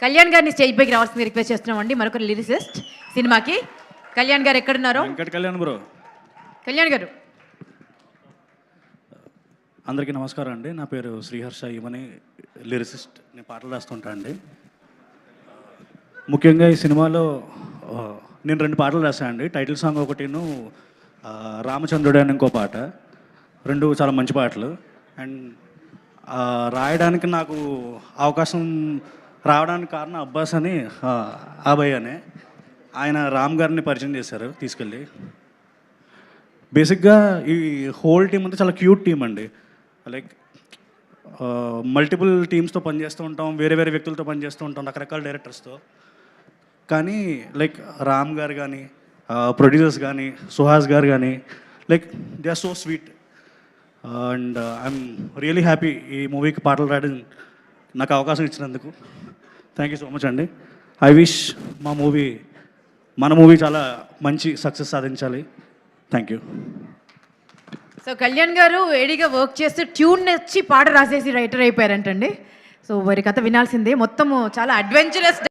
కళ్యాణ్ గారిని స్టేజ్ పైకి రావాల్సింది రిక్వెస్ట్ చేస్తున్నామండి. మరొక లిరిసిస్ట్ సినిమాకి. కళ్యాణ్ గారు ఎక్కడున్నారో. కళ్యాణ్ బ్రో. కళ్యాణ్ గారు. అందరికీ నమస్కారం అండి. నా పేరు శ్రీహర్ష ఈమని, లిరిసిస్ట్. నేను పాటలు రాస్తుంటా అండి. ముఖ్యంగా ఈ సినిమాలో నేను 2 పాటలు రాశాను అండి. టైటిల్ సాంగ్ ఒకటిను రామచంద్రుడు అని ఇంకో పాట. 2 చాలా మంచి పాటలు. అండ్ రాయడానికి నాకు అవకాశం రావడానికి కారణం అబ్బాస్ అని ఆబయ్ అనే ఆయన రామ్ గారిని పరిచయం చేశారు తీసుకెళ్ళి. బేసిక్గా ఈ హోల్ టీం అంతా చాలా క్యూట్ టీం అండి. లైక్ మల్టిపుల్ టీమ్స్తో పనిచేస్తూ ఉంటాం, వేరే వేరే వ్యక్తులతో పనిచేస్తూ ఉంటాం, రకరకాల డైరెక్టర్స్తో. కానీ లైక్ రామ్ గారు కానీ, ప్రొడ్యూసర్స్ కానీ, సుహాస్ గారు కానీ, like they are so sweet. And I'm really happy ఈ మూవీకి పాటలు రాయడం నాకు అవకాశం ఇచ్చినందుకు. థ్యాంక్ యూ సో మచ్ అండి. ఐ విష్ మన మూవీ చాలా మంచి సక్సెస్ సాధించాలి. Thank you. సో కళ్యాణ్ గారు ఏడీగా వర్క్ చేస్తూ ట్యూన్ నచ్చి పాట రాసేసి రైటర్ అయిపోయారంటండి. సో వారి కథ వినాల్సిందే. మొత్తము చాలా అడ్వెంచరస్